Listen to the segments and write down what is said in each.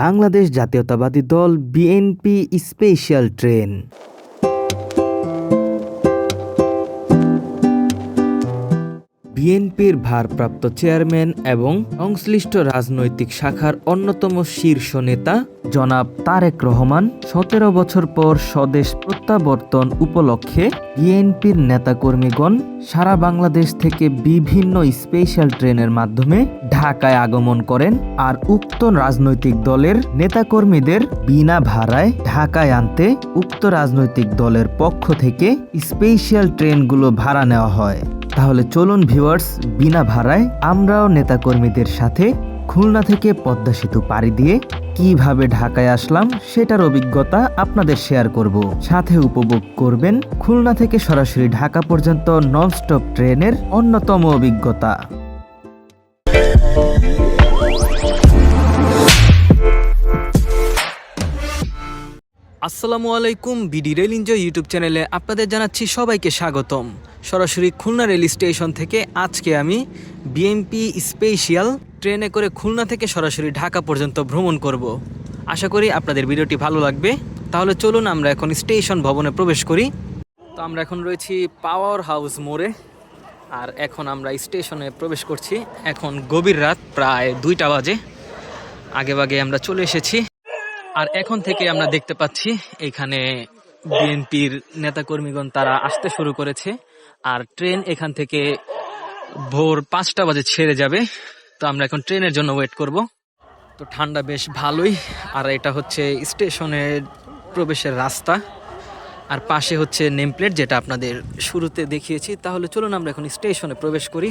বাংলাদেশ জাতীয়তাবাদী দল BNP special train. বিএনপির ভারপ্রাপ্ত চেয়ারম্যান এবং সংশ্লিষ্ট রাজনৈতিক শাখার অন্যতম শীর্ষ নেতা জনাব তারেক রহমান ১৭ বছর পর স্বদেশ প্রত্যাবর্তন উপলক্ষে বিএনপির নেতাকর্মীগণ সারা বাংলাদেশ থেকে বিভিন্ন স্পেশাল ট্রেনের মাধ্যমে ঢাকায় আগমন করেন। আর উক্ত রাজনৈতিক দলের নেতাকর্মীদের বিনা ভাড়ায় ঢাকায় আনতে উক্ত রাজনৈতিক দলের পক্ষ থেকে স্পেশাল ট্রেনগুলো ভাড়া নেওয়া হয়। তাহলে চলুন ভিউয়ার্স, বিনা ভাড়ায় আমরাও নেতাকর্মীদের সাথে খুলনা থেকে পদ্মা সেতু পাড়ি দিয়ে কিভাবে ঢাকায় আসলাম সেটার অভিজ্ঞতা আপনাদের শেয়ার করব। সাথে উপভোগ করবেন খুলনা থেকে সরাসরি ঢাকা পর্যন্ত ননস্টপ ট্রেনের অন্যতম অভিজ্ঞতা। আসসালামু আলাইকুম, বিডি রেল এনজয় ইউটিউব চ্যানেলে আপনাদের জানাচ্ছি সবাইকে স্বাগতম। সরাসরি খুলনা রেল স্টেশন থেকে আজকে আমি বিএনপি স্পেশাল ট্রেনে করে খুলনা থেকে সরাসরি ঢাকা পর্যন্ত ভ্রমণ করব। আশা করি আপনাদের ভিডিওটি ভালো লাগবে। তাহলে চলুন আমরা এখন স্টেশন ভবনে প্রবেশ করি। তো আমরা এখন রয়েছি পাওয়ার হাউস মোড়ে, আর এখন আমরা স্টেশনে প্রবেশ করছি। এখন গভীর রাত, প্রায় 2টা বাজে। আগে আমরা চলে এসেছি। আর এখন থেকে আমরা দেখতে পাচ্ছি এখানে বিএনপির নেতাকর্মীগণ তারা আসতে শুরু করেছে। আর ট্রেন এখান থেকে ভোর 5টা বাজে ছেড়ে যাবে। তো আমরা এখন ট্রেনের জন্য ওয়েট করব। তো ঠান্ডা বেশ ভালোই। আর এটা হচ্ছে স্টেশনের প্রবেশের রাস্তা, আর পাশে হচ্ছে নেম প্লেট, যেটা আপনাদের শুরুতে দেখিয়েছি। তাহলে চলুন আমরা এখন স্টেশনে প্রবেশ করি।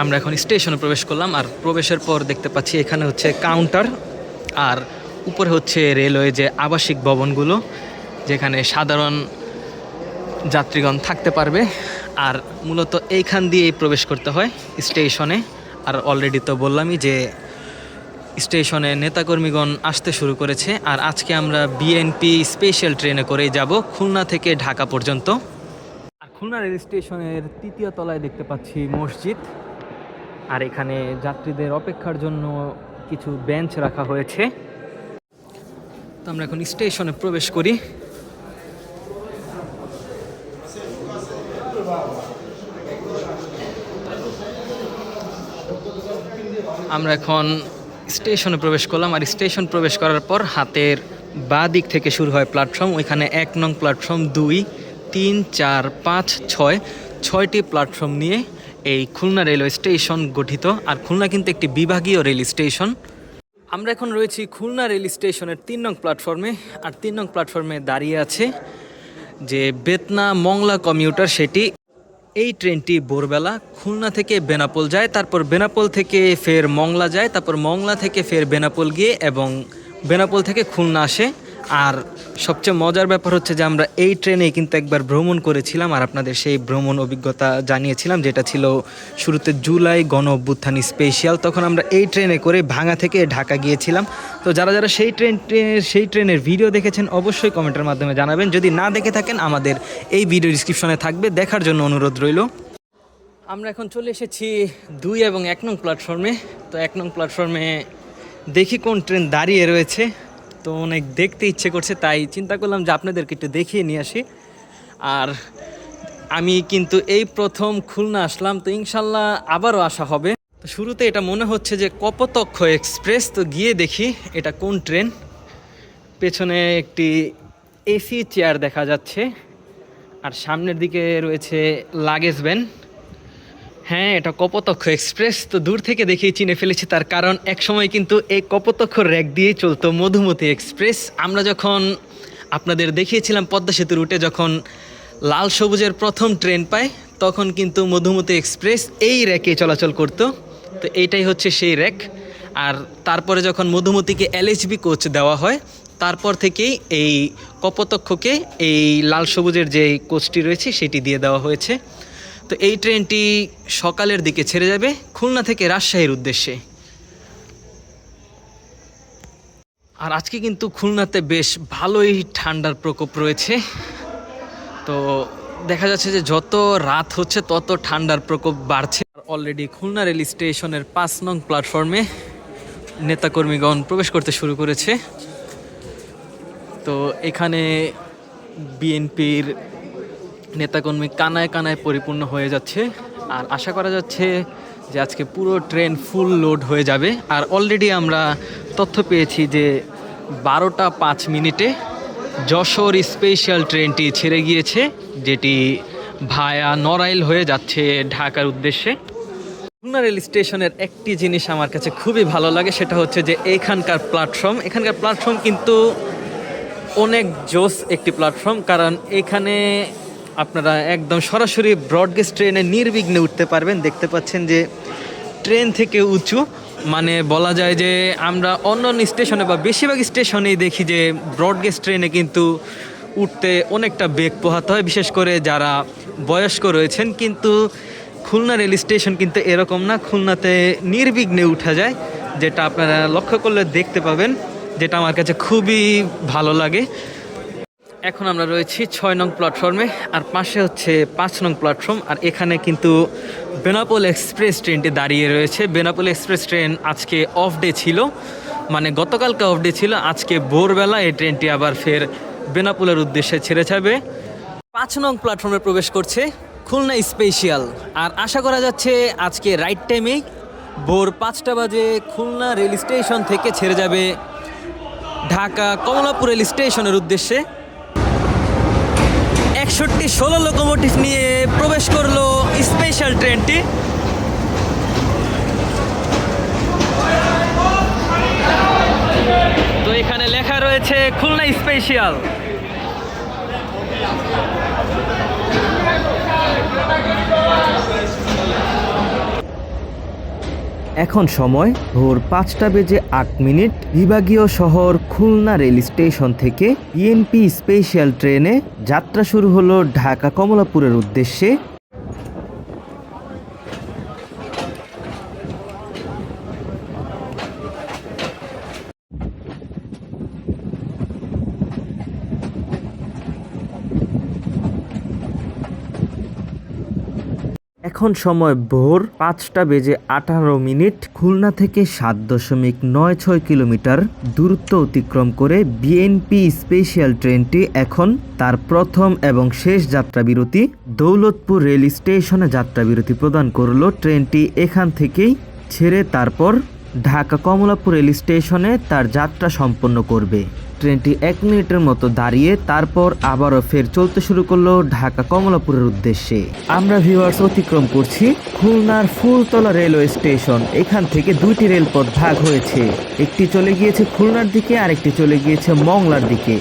আমরা এখন স্টেশনে প্রবেশ করলাম, আর প্রবেশের পর দেখতে পাচ্ছি এখানে হচ্ছে কাউন্টার, আর উপরে হচ্ছে রেলওয়ে যে আবাসিক ভবনগুলো, যেখানে সাধারণ যাত্রীগণ থাকতে পারবে। আর মূলত এইখান দিয়েই প্রবেশ করতে হয় স্টেশনে। আর অলরেডি তো বললামই যে স্টেশনে নেতাকর্মীগণ আসতে শুরু করেছে। আর আজকে আমরা বিএনপি স্পেশাল ট্রেনে করেই যাব খুলনা থেকে ঢাকা পর্যন্ত। আর খুলনা রেল স্টেশনের 3য় তলায় দেখতে পাচ্ছি মসজিদ, আর এখানে যাত্রীদের অপেক্ষার জন্য কিছু বেঞ্চ রাখা হয়েছে। তো আমরা এখন স্টেশনে প্রবেশ করি। আমরা এখন স্টেশনে প্রবেশ করলাম, আর স্টেশন প্রবেশ করার পর হাতের বাঁ দিক থেকে শুরু হয় প্ল্যাটফর্ম। ওইখানে 1 নং প্ল্যাটফর্ম, 2, 3, 4, 5, 6, 6টি প্ল্যাটফর্ম নিয়ে এই খুলনা রেলওয়ে স্টেশন গঠিত। আর খুলনা কিন্তু একটি বিভাগীয় রেল স্টেশন। আমরা এখন রয়েছি খুলনা রেল স্টেশনের 3 নং প্ল্যাটফর্মে। আর 3 নং প্ল্যাটফর্মে দাঁড়িয়ে আছে যে বেতনা মংলা কমিউটার, সেটি। এই ট্রেনটি ভোরবেলা খুলনা থেকে বেনাপোল যায়, তারপর বেনাপোল থেকে ফের মংলা যায়, তারপর মংলা থেকে ফের বেনাপোল গিয়ে এবং বেনাপোল থেকে খুলনা আসে। আর সবচেয়ে মজার ব্যাপার হচ্ছে যে আমরা এই ট্রেনেই কিন্তু একবার ভ্রমণ করেছিলাম, আর আপনাদের সেই ভ্রমণ অভিজ্ঞতা জানিয়েছিলাম, যেটা ছিল শুরুতে জুলাই গণ অভ্যুত্থান স্পেশাল। তখন আমরা এই ট্রেনে করে ভাঙা থেকে ঢাকা গিয়েছিলাম। তো যারা সেই ট্রেনের ভিডিও দেখেছেন অবশ্যই কমেন্টের মাধ্যমে জানাবেন। যদি না দেখে থাকেন, আমাদের এই ভিডিও ডিসক্রিপশনে থাকবে, দেখার জন্য অনুরোধ রইল। আমরা এখন চলে এসেছি 2 এবং 1 নং প্ল্যাটফর্মে। তো 1 নং প্ল্যাটফর্মে দেখি কোন ট্রেন দাঁড়িয়ে রয়েছে। তো অনেক দেখতে ইচ্ছে করছে, তাই চিন্তা করলাম যে আপনাদেরকে একটু দেখিয়ে নিয়ে আসি। আর আমি কিন্তু এই প্রথম খুলনা আসলাম, তো ইনশাল্লাহ আবারও আসা হবে। তো শুরুতে এটা মনে হচ্ছে যে কপোতাক্ষ এক্সপ্রেস। তো গিয়ে দেখি এটা কোন ট্রেন। পেছনে একটি এসি চেয়ার দেখা যাচ্ছে, আর সামনের দিকে রয়েছে লাগেজ ভ্যান। হ্যাঁ, এটা কপোতাক্ষ এক্সপ্রেস। তো দূর থেকে দেখেই চিনে ফেলেছি, তার কারণ একসময় কিন্তু এই কপোতাক্ষ র্যাক দিয়েই চলতো মধুমতি এক্সপ্রেস। আমরা যখন আপনাদের দেখিয়েছিলাম পদ্মা সেতু রুটে যখন লাল সবুজের প্রথম ট্রেন পায়, তখন কিন্তু মধুমতি এক্সপ্রেস এই র্যাকে চলাচল করত। তো এইটাই হচ্ছে সেই র্যাক। আর তারপরে যখন মধুমতিকে LHB কোচ দেওয়া হয়, তারপর থেকেই এই কপোতাক্ষকে এই লাল সবুজের যে কোচটি রয়েছে সেটি দিয়ে দেওয়া হয়েছে। তো এই ট্রেনটি সকালের দিকে ছেড়ে যাবে খুলনা থেকে রাজশাহীর উদ্দেশ্যে। আর আজকে কিন্তু খুলনাতে বেশ ভালোই ঠান্ডার প্রকোপ রয়েছে। তো দেখা যাচ্ছে যে যত রাত হচ্ছে তত ঠান্ডার প্রকোপ বাড়ছে। অলরেডি খুলনা রেল স্টেশনের 5 নং প্ল্যাটফর্মে নেতাকর্মীগণ প্রবেশ করতে শুরু করেছে। তো এখানে বিএনপির নেতাকর্মী কানায় কানায় পরিপূর্ণ হয়ে যাচ্ছে। আর আশা করা যাচ্ছে যে আজকে পুরো ট্রেন ফুল লোড হয়ে যাবে। আর অলরেডি আমরা তথ্য পেয়েছি যে 12টা 5 মিনিটে যশোর স্পেশাল ট্রেনটি ছেড়ে গিয়েছে, যেটি ভায়া নড়াইল হয়ে যাচ্ছে ঢাকার উদ্দেশ্যে। খুলনা রেল স্টেশনের একটি জিনিস আমার কাছে খুবই ভালো লাগে, সেটা হচ্ছে যে এখানকার প্ল্যাটফর্ম কিন্তু অনেক জোস একটি প্ল্যাটফর্ম। কারণ এখানে আপনারা একদম সরাসরি ব্রডগেজ ট্রেনে নির্বিঘ্নে উঠতে পারবেন। দেখতে পাচ্ছেন যে ট্রেন থেকে উঁচু, মানে বলা যায় যে আমরা অন্য স্টেশনে বা বেশিরভাগ স্টেশনেই দেখি যে ব্রডগেজ ট্রেনে কিন্তু উঠতে অনেকটা বেগ পোহাতে হয়, বিশেষ করে যারা বয়স্ক রয়েছেন। কিন্তু খুলনা রেল স্টেশন কিন্তু এরকম না, খুলনাতে নির্বিঘ্নে উঠা যায়, যেটা আপনারা লক্ষ্য করলে দেখতে পাবেন, যেটা আমার কাছে খুবই ভালো লাগে। এখন আমরা রয়েছি 6 নং প্ল্যাটফর্মে, আর পাশে হচ্ছে 5 নং প্ল্যাটফর্ম। আর এখানে কিন্তু বেনাপোল এক্সপ্রেস ট্রেনটি দাঁড়িয়ে রয়েছে। বেনাপোল এক্সপ্রেস ট্রেন আজকে অফ ডে ছিল, মানে গতকালকে অফ ডে ছিল। আজকে ভোরবেলা এই ট্রেনটি আবার ফের বেনাপোলের উদ্দেশ্যে ছেড়ে যাবে। 5 নং প্ল্যাটফর্মে প্রবেশ করছে খুলনা স্পেশাল। আর আশা করা যাচ্ছে আজকে রাইট টাইমেই ভোর 5টা বাজে খুলনা রেল স্টেশন থেকে ছেড়ে যাবে ঢাকা কমলাপুর রেল স্টেশনের উদ্দেশ্যে। 61-16 লোকোমোটিভ নিয়ে প্রবেশ করলো স্পেশাল ট্রেনটি। তো এখানে লেখা রয়েছে খুলনা স্পেশাল। এখন সময় ভোর 5টা বেজে 8 মিনিট। বিভাগীয় শহর খুলনা রেল স্টেশন থেকে বিএনপি স্পেশাল ট্রেনে যাত্রা শুরু হলো ঢাকা কমলাপুরের উদ্দেশ্যে। এখন সময় ভোর 5টা বেজে 18 মিনিট। খুলনা থেকে 7.96 কিলোমিটার দূরত্ব অতিক্রম করে বিএনপি স্পেশাল ট্রেনটি এখন তার প্রথম এবং শেষ যাত্রাবিরতি দৌলতপুর রেল স্টেশনে যাত্রাবিরতি প্রদান করলো। ট্রেনটি এখান থেকেই ছেড়ে তারপর ঢাকা কমলাপুর রেল স্টেশনে তার যাত্রা সম্পন্ন করবে। ট্রেনটি 1 মিনিটের মতো দাঁড়িয়ে তারপর আবারও ফের চলতে শুরু করলো ঢাকা কমলাপুরের উদ্দেশ্যে। আমরা ভিউয়ার্স অতিক্রম করছি খুলনার ফুলতলা রেলওয়ে স্টেশন। এখান থেকে 2টি রেলপথ ভাগ হয়েছে, একটি চলে গিয়েছে খুলনার দিকে আর একটি চলে গিয়েছে মংলার দিকে।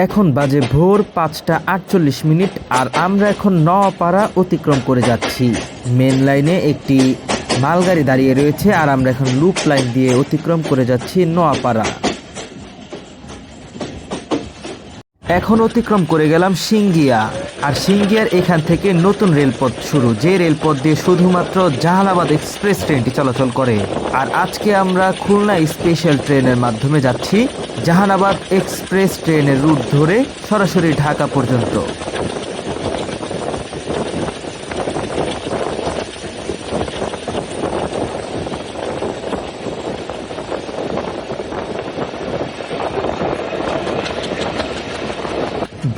এখন বাজে ভোর 5টা 48 মিনিট। আর আমরা এখন নওয়াপাড়া অতিক্রম করে যাচ্ছি। মেন লাইনে একটি মালগাড়ি দাঁড়িয়ে রয়েছে, আর আমরা এখন লুপ লাইন দিয়ে অতিক্রম করে যাচ্ছি নোয়াপাড়া। এখন অতিক্রম করে গেলাম সিঙ্গিয়া। আর সিঙ্গিয়ার এখান থেকে নতুন রেলপথ শুরু, যে রেলপথ দিয়ে শুধুমাত্র জাহানাবাদ এক্সপ্রেস ট্রেনটি চলাচল করে। আর আজকে আমরা খুলনা স্পেশাল ট্রেনের মাধ্যমে যাচ্ছি জাহানাবাদ এক্সপ্রেস ট্রেনের রুট ধরে সরাসরি ঢাকা পর্যন্ত।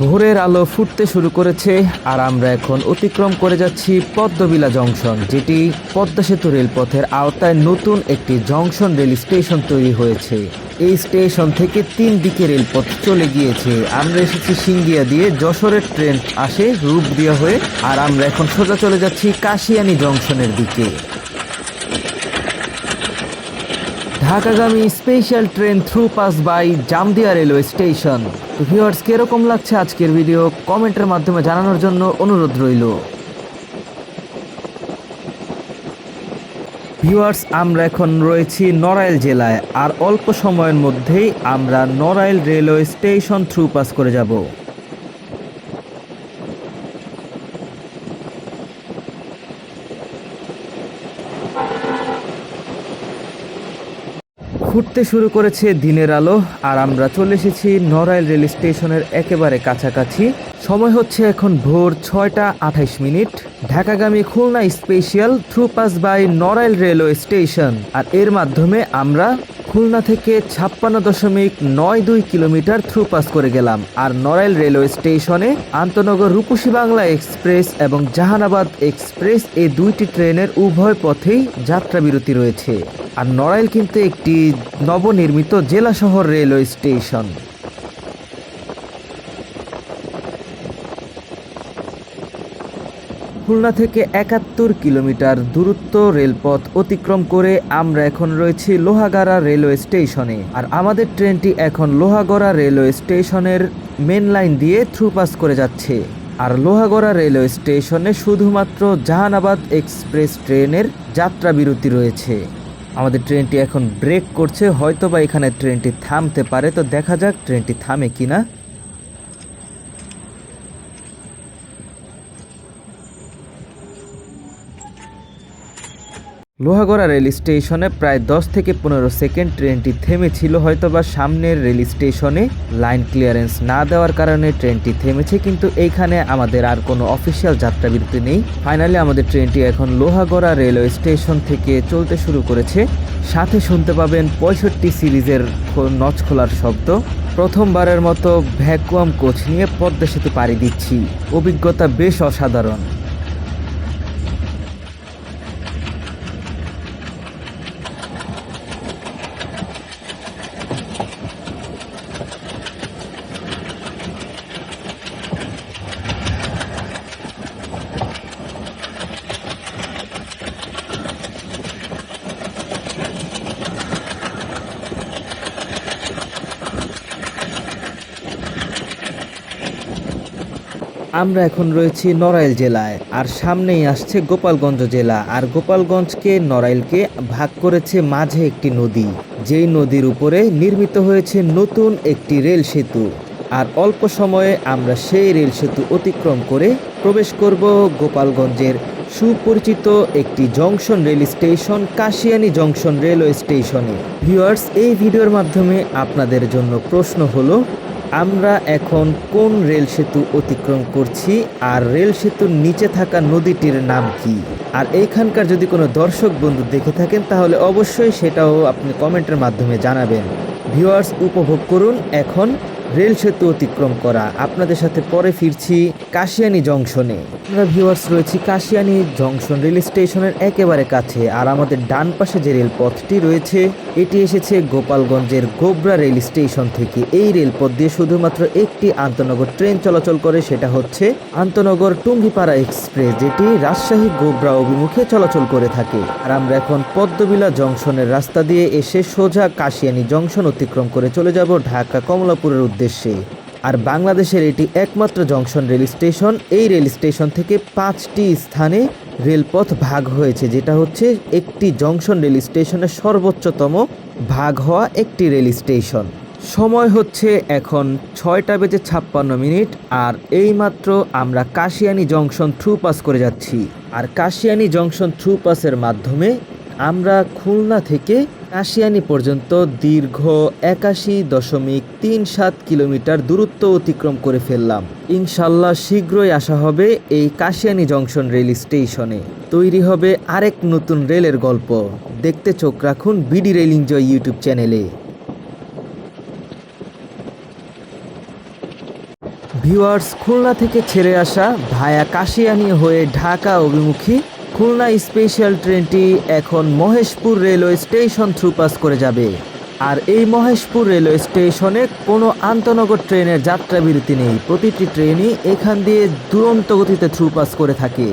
ভোরের আলো ফুটতে শুরু করেছে, আর আমরা এখন অতিক্রম করে যাচ্ছি পদ্মবিলা জংশন, যেটি পদ্মা সেতু রেলপথের আওতায় নতুন একটি জংশন রেল স্টেশন তৈরি হয়েছে। এই স্টেশন থেকে 3 দিকে রেলপথ চলে গিয়েছে। আমরা এসেছি সিঙ্গিয়া দিয়ে, যশোরের ট্রেন আসে রূপদিয়া হয়ে, আর আমরা এখন সোজা চলে যাচ্ছি কাশিয়ানী জংশনের দিকে। ঢাকাগামী special train through pass by Jamdia railway station. তো ভিউয়ার্স, কিরকম লাগছে আজকের ভিডিও কমেন্টের মাধ্যমে জানানোর জন্য অনুরোধ রইল। ভিউয়ার্স, আমরা এখন রয়েছি নড়াইল জেলায়, আর অল্প সময়ের মধ্যেই আমরা Narail railway station through pass করে যাব। ফুটতে শুরু করেছে দিনের আলো আর আমরা চলে এসেছি নড়াইল রেল স্টেশনের একেবারে কাছাকাছি। সময় হচ্ছে এখন ভোর 6টা 28 মিনিট। ঢাকাগামী Khulna special through pass by Narail railway station. আর এর মাধ্যমে আমরা খুলনা থেকে 56.92 কিলোমিটার থ্রু পাস করে গেলাম। আর নড়াইল রেলওয়ে স্টেশনে আন্তনগর রূপসী বাংলা এক্সপ্রেস এবং জাহানাবাদ এক্সপ্রেস এই দুইটি ট্রেনের উভয় পথেই যাত্রা বিরতি রয়েছে। আর নড়াইল কিন্তু একটি নবনির্মিত জেলা শহর রেলওয়ে স্টেশন। খুলনা থেকে 71 কিলোমিটার দূরত্ব রেলপথ অতিক্রম করে আমরা এখন রয়েছি লোহাগাড়া রেলওয়ে স্টেশনে। আর আমাদের ট্রেনটি এখন লোহাগড়া রেলওয়ে স্টেশনের মেন লাইন দিয়ে থ্রু পাস করে যাচ্ছে। আর লোহাগড়া রেলওয়ে স্টেশনে শুধুমাত্র জাহানাবাদ এক্সপ্রেস ট্রেনের যাত্রা বিরতি রয়েছে। আমাদের ট্রেনটি এখন ব্রেক করছে, হয়তোবা এখানে ট্রেনটি থামতে পারে, তো দেখা যাক ট্রেনটি থামে কিনা। লোহাগড়া রেল স্টেশনে প্রায় 10 থেকে 15 সেকেন্ড ট্রেনটি থেমেছিল, হয়তোবা সামনের রেল স্টেশনে লাইন ক্লিয়ারেন্স না দেওয়ার কারণে ট্রেনটি থেমেছে, কিন্তু এইখানে আমাদের আর কোনো অফিসিয়াল যাত্রা বিরতি নেই। ফাইনালি আমাদের ট্রেনটি এখন লোহাগড়া রেলওয়ে স্টেশন থেকে চলতে শুরু করেছে। সাথে শুনতে পাবেন 65 সিরিজের নচ খোলার শব্দ। প্রথমবারের মতো ভ্যাকুয়াম কোচ নিয়ে পদ্মা সেতু পাড়ি দিচ্ছি, অভিজ্ঞতা বেশ অসাধারণ। আমরা এখন রয়েছি নড়াইল জেলায়, আর সামনেই আসছে গোপালগঞ্জ জেলা। আর গোপালগঞ্জকে নড়াইলকে ভাগ করেছে মাঝে একটি নদী, যেই নদীর উপরে নির্মিত হয়েছে নতুন একটি রেল সেতু। আর অল্প সময়ে আমরা সেই রেল সেতু অতিক্রম করে প্রবেশ করব গোপালগঞ্জের সুপরিচিত একটি junction rail station, Kashiani junction railway স্টেশনে। ভিউয়ার্স, এই ভিডিওর মাধ্যমে আপনাদের জন্য প্রশ্ন হলো, আমরা এখন কোন রেল সেতু অতিক্রম করছি আর রেল সেতুর নিচে থাকা নদীটির নাম কি? আর এইখানকার যদি কোনো দর্শক বন্ধু দেখে থাকেন তাহলে অবশ্যই সেটাও আপনি কমেন্টের মাধ্যমে জানাবেন। ভিউয়ার্স, উপভোগ করুন এখন রেল সেতু অতিক্রম করা। আপনাদের সাথে পরে ফিরছি কাশিয়ানী জংশনে। আমরা ভিউয়ার্স রয়েছি কাশিয়ানী জংশন রেল স্টেশনের একেবারে কাছে। আর আমাদের ডান পাশে যে রেলপথটি রয়েছে এটি এসেছে গোপালগঞ্জের গোবরা রেল স্টেশন থেকে। এই রেলপথ দিয়ে শুধুমাত্র একটি আন্তনগর ট্রেন চলাচল করে, সেটা হচ্ছে আন্তনগর টুঙ্গিপাড়া এক্সপ্রেস, যেটি রাজশাহী গোবরা অভিমুখে চলাচল করে থাকে। আর আমরা এখন পদ্মবিলা জংশনের রাস্তা দিয়ে এসে সোজা কাশিয়ানী জংশন অতিক্রম করে চলে যাব ঢাকা কমলাপুরের উদ্দেশ্যে। আর বাংলাদেশের এটি একমাত্র জংশন রেল স্টেশন। এই রেল স্টেশন থেকে 5টি স্থানে রেলপথ ভাগ হয়েছে, যেটা হচ্ছে একটি জংশন রেল স্টেশনের সর্বোচ্চতম ভাগ হওয়া একটি রেল স্টেশন। সময় হচ্ছে এখন 6টা 56 মিনিট। আর এইমাত্র আমরা কাশিয়ানী জংশন থ্রু পাস করে যাচ্ছি। আর কাশিয়ানী জংশন থ্রু পাসের মাধ্যমে আমরা খুলনা থেকে কাশিয়ানী পর্যন্ত দীর্ঘ 81.37 কিলোমিটার দূরত্ব অতিক্রম করে ফেললাম। ইনশাল্লাহ শীঘ্রই আসা হবে এই কাশিয়ানী জংশন রেল স্টেশনে। তৈরি হবে আরেক নতুন রেলের গল্প। দেখতে চোখ রাখুন বিডি রেল এনজয় ইউটিউব চ্যানেলে। ভিউয়ার্স, খুলনা থেকে ছেড়ে আসা ভায়া কাশিয়ানী হয়ে ঢাকা অভিমুখী খুলনা স্পেশাল ট্রেনটি এখন Maheshpur railway station through pass করে যাবে। আর এই মহেশপুর রেলওয়ে স্টেশনে কোনো আন্তনগর ট্রেনের যাত্রা বিরতি নেই, প্রতিটি ট্রেনই এখান দিয়ে দুরন্ত গতিতে থ্রু পাস করে থাকে।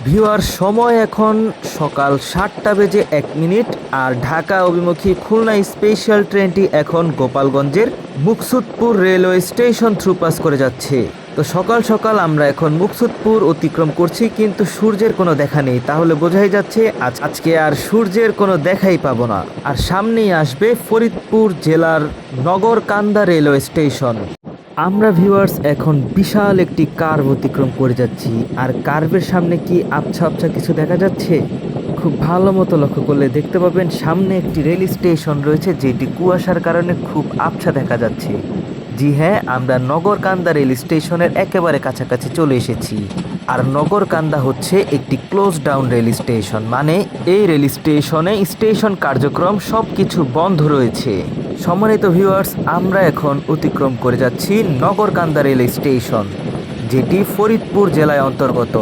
ভিউয়ার, সময় এখন সকাল 7টা 1 মিনিট। আর ঢাকা অভিমুখী খুলনা স্পেশাল ট্রেনটি এখন গোপালগঞ্জের Muksudpur railway station through pass করে যাচ্ছে। তো সকাল সকাল আমরা এখন মুকসুদপুর অতিক্রম করছি, কিন্তু সূর্যের কোনো দেখা নেই, তাহলে বোঝাই যাচ্ছে আজকে আর সূর্যের কোনো দেখাই পাবো না। আর সামনেই আসবে ফরিদপুর জেলার নগরকান্দা রেলওয়ে স্টেশন। আমরা ভিউয়ার্স এখন বিশাল একটি কার্ভ অতিক্রম করে যাচ্ছি। আর কার্ভের সামনে কি আবছা আবছা কিছু দেখা যাচ্ছে? খুব খুব ভালো মতো লক্ষ্য করলে দেখতে পাবেন সামনে একটি রেল স্টেশন রয়েছে, যেটি কুয়াশার কারণে খুব আবছা দেখা যাচ্ছে। জি হ্যাঁ, আমরা নগরকান্দা রেল স্টেশনের একেবারে কাছাকাছি চলে এসেছি। আর নগরকান্দা হচ্ছে একটি ক্লোজ ডাউন রেল স্টেশন, মানে এই রেল স্টেশনে স্টেশন কার্যক্রম সব কিছু বন্ধ রয়েছে। সম্মানিত ভিউয়ার্স, আমরা এখন অতিক্রম করে যাচ্ছি নগরকান্দা রেল স্টেশন, যেটি ফরিদপুর জেলায় অন্তর্গত।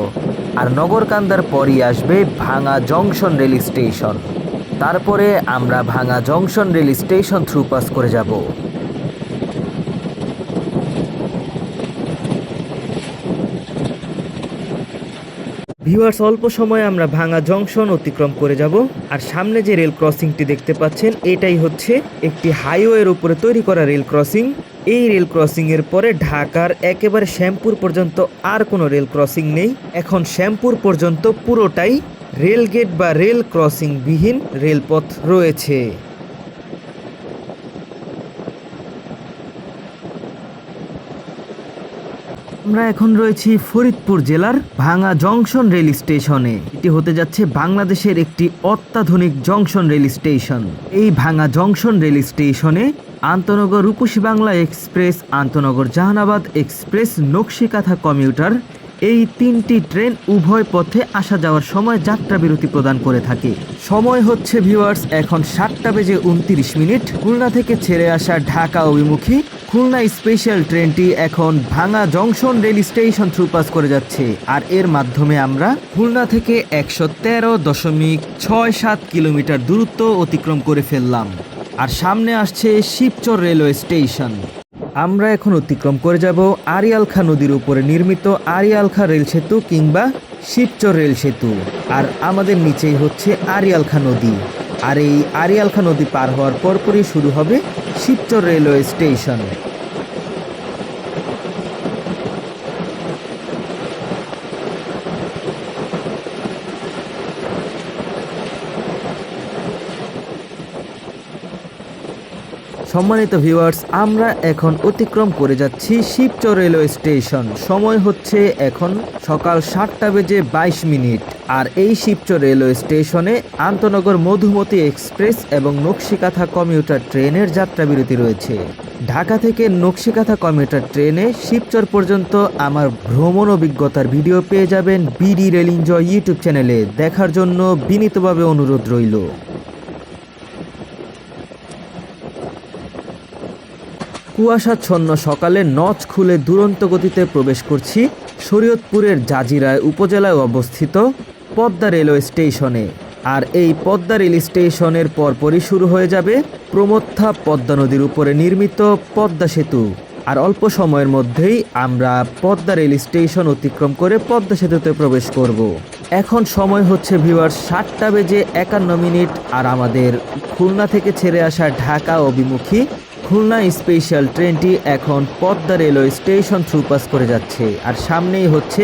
আর নগরকান্দার পরই আসবে ভাঙা জংশন রেল স্টেশন। তারপরে আমরা ভাঙা junction rail station through pass করে যাব। ভিউয়ার্স, অল্প সময়ে আমরা ভাঙা জংশন অতিক্রম করে যাব। আর সামনে যে রেল ক্রসিংটি দেখতে পাচ্ছেন, এটাই হচ্ছে একটি হাইওয়ের উপরে তৈরি করা রেল ক্রসিং। এই রেল ক্রসিং এর পরে ঢাকার একেবারে শ্যামপুর পর্যন্ত আর কোনো রেল ক্রসিং নেই। এখন শ্যামপুর পর্যন্ত পুরোটাই রেল গেট বা রেল ক্রসিং বিহীন রেলপথ রয়েছে। আমরা এখন রয়েছি ফরিদপুর জেলার ভাঙা জংশন রেল স্টেশনে। এটি হতে যাচ্ছে বাংলাদেশের একটি অত্যাধুনিক জংশন রেল স্টেশন। এই ভাঙা জংশন রেল স্টেশনে আন্তনগর রূপসী বাংলা এক্সপ্রেস, আন্তনগর জাহানাবাদ এক্সপ্রেস, নকশিকাথা কমিউটার, এই তিনটি ট্রেন উভয় পথে আসা যাওয়ার সময় যাত্রা বিরতি প্রদান করে থাকে। সময় হচ্ছে ভিউয়ার্স এখন 7:29। খুলনা থেকে ছেড়ে আসা ঢাকা অভিমুখী খুলনা স্পেশাল ট্রেনটি এখন ভাঙা junction rail station through pass করে যাচ্ছে। আর এর মাধ্যমে আমরা খুলনা থেকে 113.67 কিলোমিটার দূরত্ব অতিক্রম করে ফেললাম। আর সামনে আসছে শিবচর রেলওয়ে স্টেশন। আমরা এখন অতিক্রম করে যাব আরিয়াল খাঁ নদীর উপরে নির্মিত আরিয়াল খাঁ রেল সেতু কিংবা শিবচর রেল সেতু। আর আমাদের নিচেই হচ্ছে আরিয়াল খাঁ নদী। আর এই আরিয়াল খাঁ নদী পার হওয়ার পরপরই শুরু হবে শিবচর রেলওয়ে স্টেশন। সম্মানিত ভিউয়ার্স, আমরা এখন অতিক্রম করে যাচ্ছি শিবচর রেলওয়ে স্টেশন। সময় হচ্ছে এখন সকাল 7:22। আর এই শিবচর রেলওয়ে স্টেশনে আন্তনগর মধুমতি এক্সপ্রেস এবং নকশিকাথা কমিউটার ট্রেনের যাত্রা বিরতি রয়েছে। ঢাকা থেকে নকশিকাথা কমিউটার ট্রেনে শিবচর পর্যন্ত আমার ভ্রমণ অভিজ্ঞতার ভিডিও পেয়ে যাবেন বিডি রেল এনজয় ইউটিউব চ্যানেলে। দেখার জন্য বিনীতভাবে অনুরোধ রইল। কুয়াশাচ্ছন্ন সকালে নচ খুলে দুরন্ত গতিতে প্রবেশ করছি শরীয়তপুরের জাজিরায় উপজেলায় অবস্থিত পদ্মা রেলওয়ে স্টেশনে। আর এই পদ্মা রেল স্টেশনের পরপরই শুরু হয়ে যাবে প্রমত্থা পদ্মা নদীর উপরে নির্মিত পদ্মা সেতু। আর অল্প সময়ের মধ্যেই আমরা পদ্মা রেল স্টেশন অতিক্রম করে পদ্মা সেতুতে প্রবেশ করব। এখন সময় হচ্ছে ভিউয়ার্স 7:51। আর আমাদের খুলনা থেকে ছেড়ে আসা ঢাকা অভিমুখী খুলনা স্পেশাল ট্রেনটি এখন Padma railway station through pass করে যাচ্ছে। আর সামনেই হচ্ছে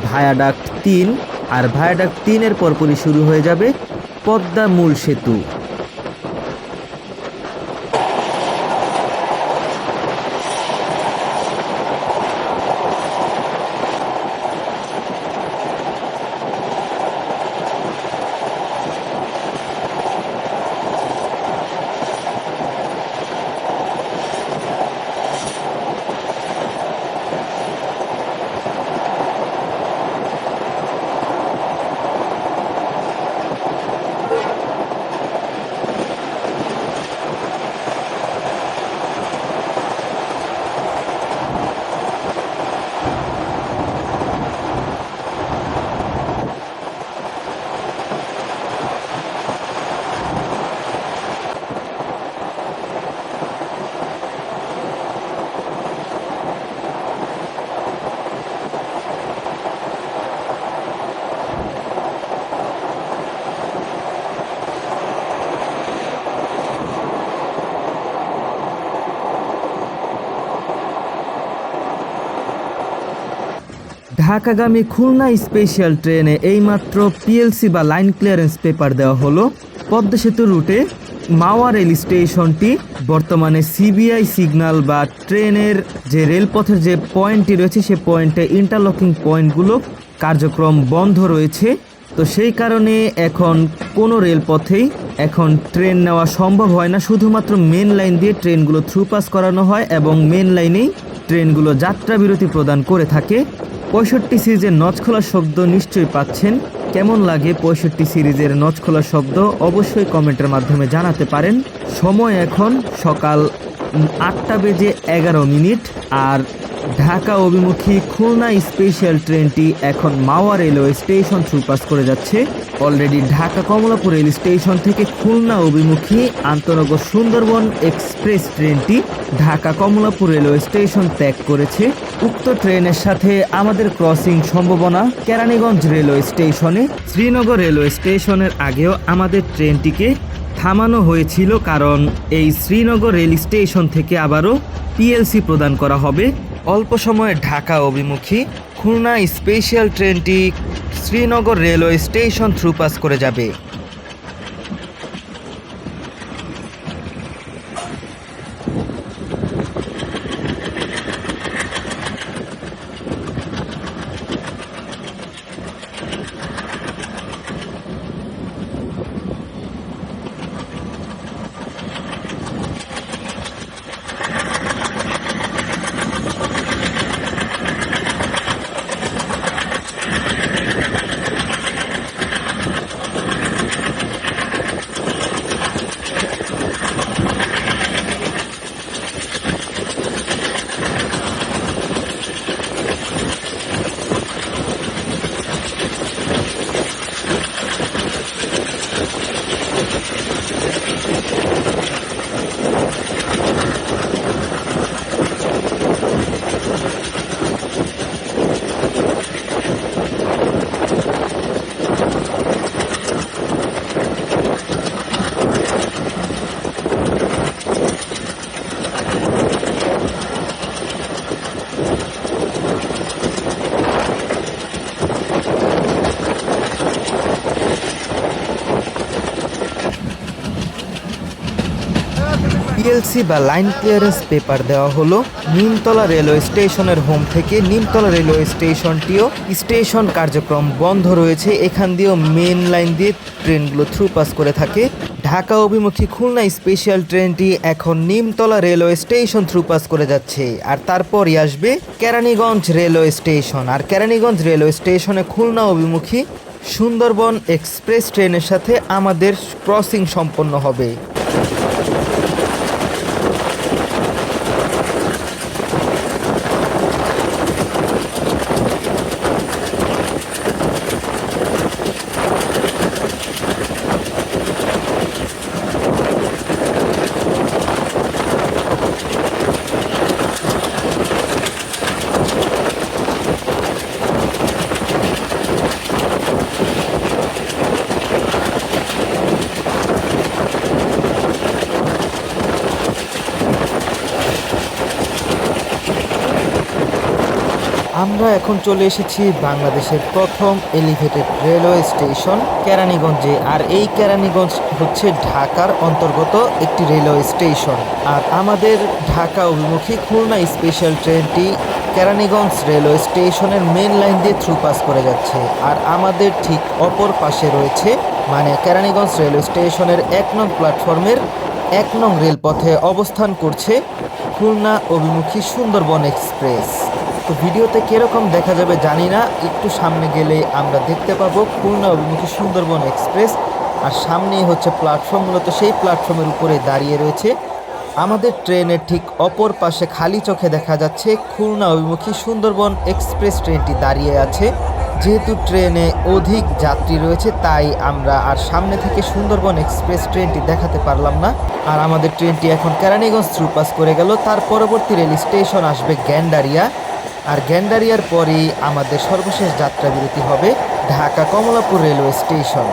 ভায়াডাক্ট 3। আর ভায়াডাক্ট 3-এর পরপরই শুরু হয়ে যাবে পদ্মা মূল সেতু। ঢাকাগামী খুলনা স্পেশাল ট্রেনে এইমাত্র পিএলসি বা লাইন ক্লিয়ারেন্স পেপার দেওয়া হলো। পদ্মা সেতু রুটে মাওয়া রেল স্টেশনটি বর্তমানে সিবিআই সিগন্যাল বা ট্রেনের যে রেলপথের যে পয়েন্টটি রয়েছে সে পয়েন্টে ইন্টারলকিং পয়েন্টগুলো কার্যক্রম বন্ধ রয়েছে। তো সেই কারণে এখন কোনো রেলপথেই এখন ট্রেন নেওয়া সম্ভব হয় না, শুধুমাত্র মেন লাইন দিয়ে ট্রেনগুলো থ্রুপাস করানো হয় এবং মেন লাইনেই ট্রেনগুলো যাত্রা বিরতি প্রদান করে থাকে। 65 সিরিজের নচ খোলার শব্দ নিশ্চয়ই পাচ্ছেন। কেমন লাগে 65 সিরিজের নচ খোলার শব্দ অবশ্যই কমেন্টের মাধ্যমে জানাতে পারেন। সময় এখন সকাল 8:11 আর ঢাকা অভিমুখী খুলনা স্পেশাল ট্রেনটি এখন মাওয়া রেলওয়ে স্টেশন থ্রুপাস করে যাচ্ছে। Already Dhaka Kamalapur rail station থেকে খুলনা অভিমুখী আন্তনগর সুন্দরবন এক্সপ্রেস ট্রেনটি ঢাকা কমলাপুর রেলওয়ে স্টেশন ত্যাগ করেছে। উক্ত ট্রেনের সাথে আমাদের ক্রসিং সম্ভাবনা কেরানীগঞ্জ রেলওয়ে স্টেশনে। শ্রীনগর রেলওয়ে স্টেশনের আগেও আমাদের ট্রেনটিকে থামানো হয়েছিল, কারণ এই শ্রীনগর রেল স্টেশন থেকে আবারও পিএলসি প্রদান করা হবে। অল্প সময়ে ঢাকা অভিমুখী খুলনা স্পেশাল ট্রেনটি শ্রীনগর রেলওয়ে স্টেশন থ্রুপাস করে যাবে। পিএলসি বা লাইন ক্লিয়ারেন্স পেপার দেওয়া হলো। নিমতলা রেলওয়ে স্টেশনের হোম থেকে নিমতলা রেলওয়ে স্টেশনটিও স্টেশন কার্যক্রম বন্ধ রয়েছে। এখান দিয়েও মেন লাইন দিয়ে ট্রেনগুলো থ্রুপাস করে থাকে। ঢাকা অভিমুখী খুলনা স্পেশাল ট্রেনটি এখন নিমতলা রেলওয়ে স্টেশন থ্রুপাস করে যাচ্ছে। আর তারপরই আসবে কেরানীগঞ্জ রেলওয়ে স্টেশন। আর কেরানীগঞ্জ রেলওয়ে স্টেশনে খুলনা অভিমুখী সুন্দরবন এক্সপ্রেস ট্রেনের সাথে আমাদের ক্রসিং সম্পন্ন হবে। আমরা এখন চলে এসেছি বাংলাদেশের প্রথম এলিভেটেড রেলওয়ে স্টেশন কেরানীগঞ্জে। আর এই কেরানীগঞ্জ হচ্ছে ঢাকার অন্তর্গত একটি রেলওয়ে স্টেশন। আর আমাদের ঢাকা অভিমুখী খুলনা স্পেশাল ট্রেনটি কেরানীগঞ্জ রেলওয়ে স্টেশনের মেন লাইন দিয়ে থ্রুপাস করে যাচ্ছে। আর আমাদের ঠিক অপর পাশে রয়েছে, মানে কেরানীগঞ্জ রেলওয়ে স্টেশনের 1 নং প্ল্যাটফর্মের 1 নং রেলপথে অবস্থান করছে খুলনা অভিমুখী সুন্দরবন এক্সপ্রেস। তো ভিডিওতে কীরকম দেখা যাবে জানি না, একটু সামনে গেলে আমরা দেখতে পাবো খুলনা অভিমুখী সুন্দরবন এক্সপ্রেস। আর সামনেই হচ্ছে প্ল্যাটফর্ম, মূলত সেই প্ল্যাটফর্মের উপরে দাঁড়িয়ে রয়েছে আমাদের ট্রেনের ঠিক অপর পাশে খালি চোখে দেখা যাচ্ছে খুলনা অভিমুখী সুন্দরবন এক্সপ্রেস ট্রেনটি দাঁড়িয়ে আছে। যেহেতু ট্রেনে অধিক যাত্রী রয়েছে তাই আমরা আর সামনে থেকে সুন্দরবন এক্সপ্রেস ট্রেনটি দেখাতে পারলাম না। আর আমাদের ট্রেনটি এখন কেরানীগঞ্জ থ্রুপাস করে গেল। তার পরবর্তী রেল স্টেশন আসবে গ্যান্ডারিয়া। আর গ্যান্ডারিয়ার পরেই আমাদের সর্বশেষ যাত্রা বিরতি হবে ঢাকা কমলাপুর রেলওয়ে স্টেশন।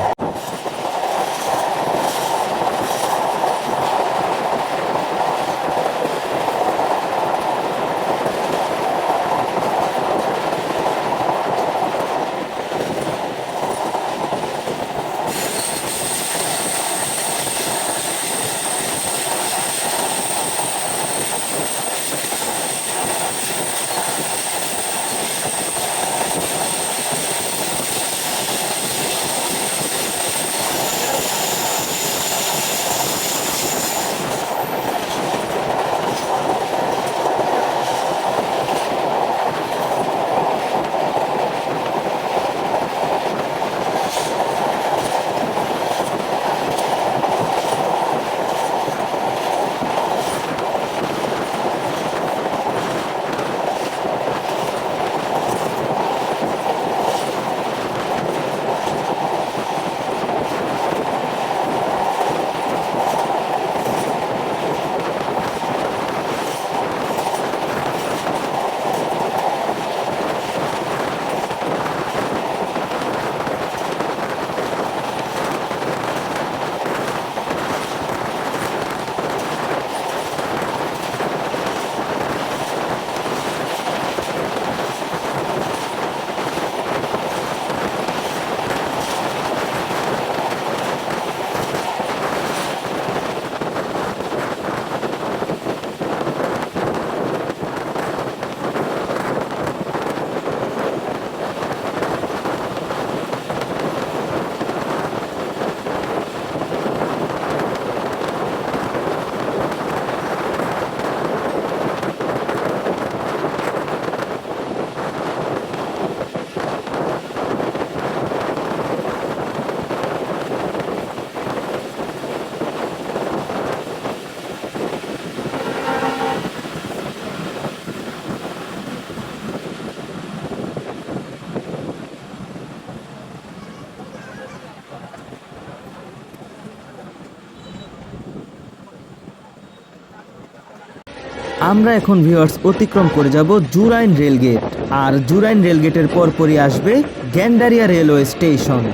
আমরা এখন ভিউয়ার্স অতিক্রম করে যাব জুরাইন রেলগেট, আর জুরাইন রেলগেটের পরপরই আসবে গ্যান্ডারিয়া রেলওয়ে স্টেশন।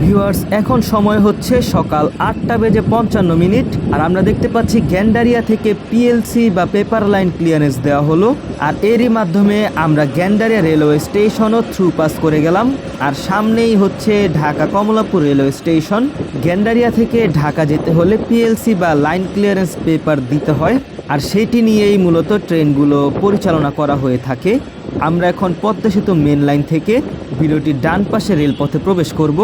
ভিউয়ার্স এখন সময় হচ্ছে সকাল 8:55, আর আমরা দেখতে পাচ্ছি গ্যান্ডারিয়া থেকে পিএলসি বা পেপার লাইন ক্লিয়ারেন্স দেওয়া হলো, আর এরই মাধ্যমে আমরা গ্যান্ডারিয়া রেলওয়ে স্টেশনও থ্রু পাস করে গেলাম। আর সামনেই হচ্ছে ঢাকা কমলাপুর রেলওয়ে স্টেশন। গ্যান্ডারিয়া থেকে ঢাকা যেতে হলে পিএলসি বা লাইন ক্লিয়ারেন্স পেপার দিতে হয়, আর সেটি নিয়েই মূলত ট্রেনগুলো পরিচালনা করা হয়ে থাকে। আমরা এখন পদ্মা সেতু মেন লাইন থেকে ভিডিওটির ডান পাশে রেলপথে প্রবেশ করব।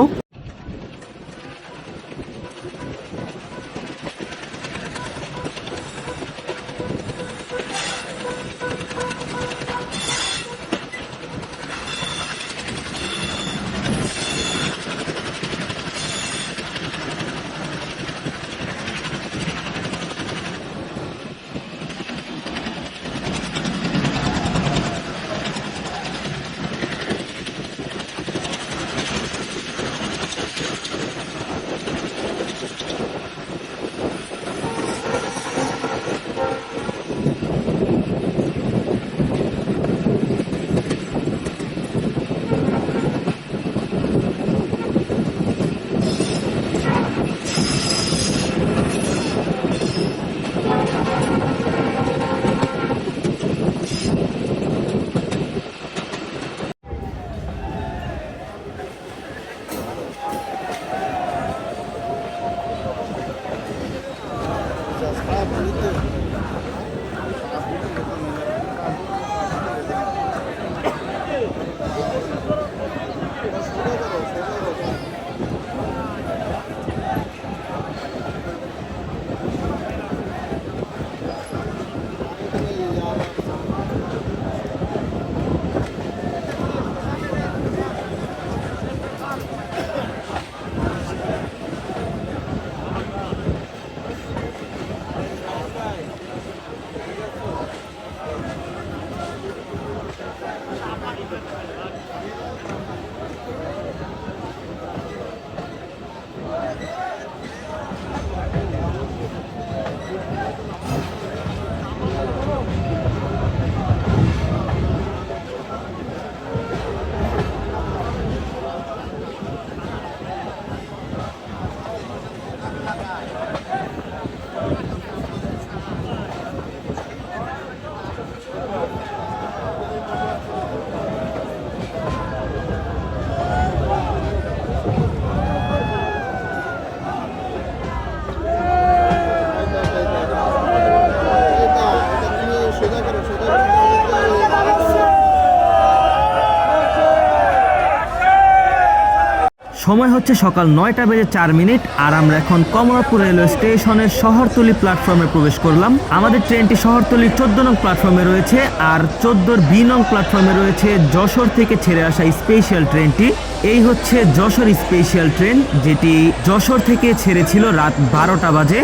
সময় হচ্ছে সকাল 9:04, আর আমরা এখন কমলাপুর রেলওয়ে স্টেশনের শহরতলি প্ল্যাটফর্মে প্রবেশ করলাম। আমাদের ট্রেনটি শহরতলির 14 নং প্ল্যাটফর্মে রয়েছে, আর 14 বি নং প্ল্যাটফর্মে রয়েছে যশোর থেকে ছেড়ে আসা স্পেশাল ট্রেনটি। এই হচ্ছে যশোর স্পেশাল ট্রেন, যেটি যশোর থেকে ছেড়েছিল রাত 12টা বাজে।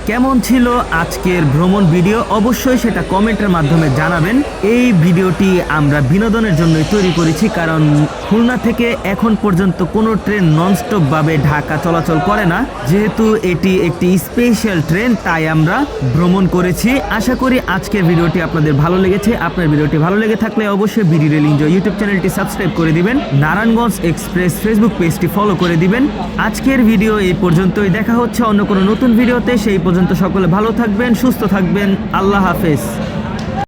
কেমন ছিল আজকের ভ্রমণ ভিডিও অবশ্যই সেটা কমেন্টের মাধ্যমে জানাবেন। এই ভিডিওটি আমরা বিনোদনের জন্যই তৈরি করেছি, কারণ খুলনা থেকে এখন পর্যন্ত কোনো ট্রেন ননস্টপ ভাবে ঢাকা চলাচল করে না। যেহেতু এটি একটি স্পেশাল ট্রেন, তাই আমরা ভ্রমণ করেছি। আশা করি আজকের ভিডিওটি আপনাদের ভালো লেগেছে। আপনার ভিডিওটি ভালো লেগে থাকলে অবশ্যই ভিডি রেল এনজয় ইউটিউব চ্যানেলটি সাবস্ক্রাইব করে দিবেন, নারায়ণগঞ্জ এক্সপ্রেস ফেসবুক পেজটি ফলো করে দিবেন। আজকের ভিডিও এই পর্যন্তই, দেখা হচ্ছে অন্য কোনো নতুন ভিডিওতে। সেই পর্যন্ত সকলে ভালো থাকবেন, সুস্থ থাকবেন। আল্লাহ হাফেজ।